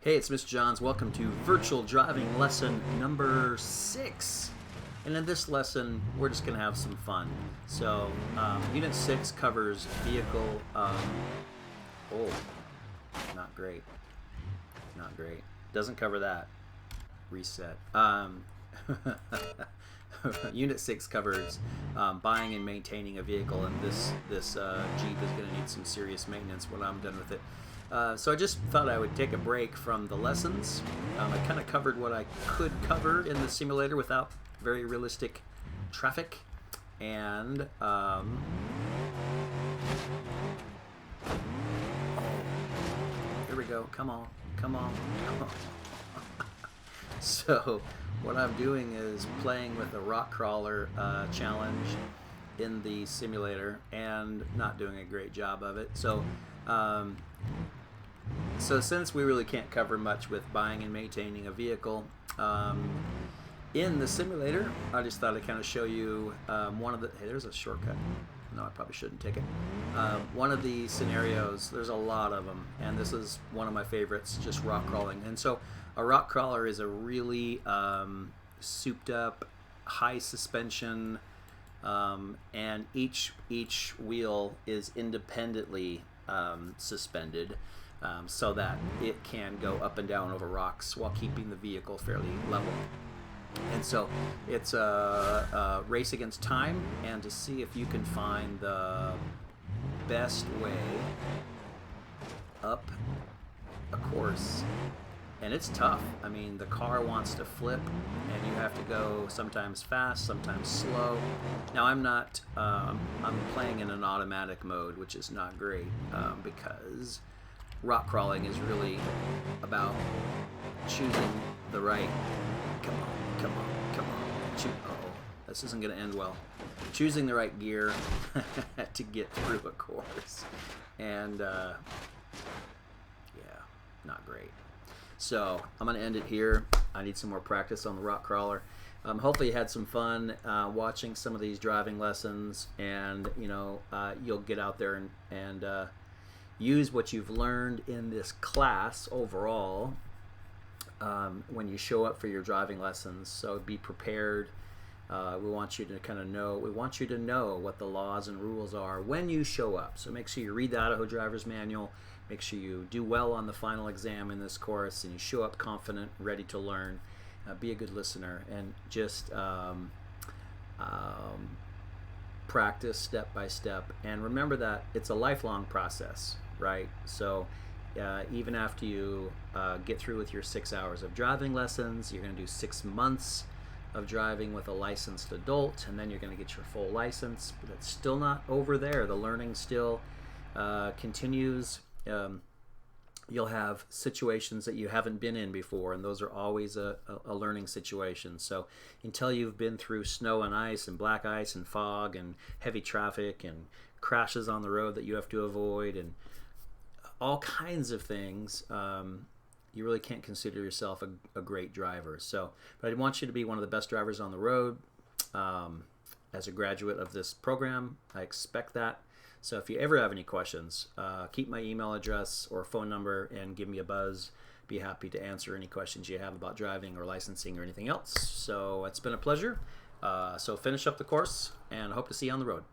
Hey, it's Mr. Johns. Welcome to virtual driving lesson number 6. And in this lesson, we're just going to have some fun. So, Unit 6 covers vehicle... oh, not great. Not great. Doesn't cover that. Reset. Unit 6 covers buying and maintaining a vehicle, and this Jeep is going to need some serious maintenance when I'm done with it. So I just thought I would take a break from the lessons. I kind of covered what I could cover in the simulator without very realistic traffic. And oh, here we go. Come on. Come on. Come on. So what I'm doing is playing with a rock crawler challenge in the simulator and not doing a great job of it. So since we really can't cover much with buying and maintaining a vehicle in the simulator, I just thought I'd kind of show you one of the... Hey, there's a shortcut. No, I probably shouldn't take it. One of the scenarios, there's a lot of them, and this is one of my favorites, just rock crawling. And so a rock crawler is a really souped up, high suspension, and each wheel is independently suspended so that it can go up and down over rocks while keeping the vehicle fairly level. And so it's a race against time, and to see if you can find the best way up a course. And it's tough. I mean, the car wants to flip, and you have to go sometimes fast, sometimes slow. Now, I'm playing in an automatic mode, which is not great because rock crawling is really about choosing the right... Come on. Uh-oh, this isn't going to end well. Choosing the right gear to get through a course. And, yeah, not great. So I'm going to end it here. I need some more practice on the rock crawler. Hopefully you had some fun watching some of these driving lessons, and you'll get out there and use what you've learned in this class overall when you show up for your driving lessons. So be prepared. We want you to kind of know. We want you to know what the laws and rules are when you show up. So make sure you read the Idaho Driver's Manual. Make sure you do well on the final exam in this course, and you show up confident, ready to learn. Be a good listener, and just practice step by step. And remember that it's a lifelong process, right? So even after you get through with your 6 hours of driving lessons, you're going to do 6 months of driving with a licensed adult, and then you're going to get your full license. But it's still not over there. The learning still continues. You'll have situations that you haven't been in before, and those are always a learning situation. So until you've been through snow and ice and black ice and fog and heavy traffic and crashes on the road that you have to avoid and all kinds of things, you really can't consider yourself a great driver. So, but I want you to be one of the best drivers on the road. As a graduate of this program, I expect that. So if you ever have any questions, keep my email address or phone number and give me a buzz. Be happy to answer any questions you have about driving or licensing or anything else. So it's been a pleasure. So finish up the course, and hope to see you on the road.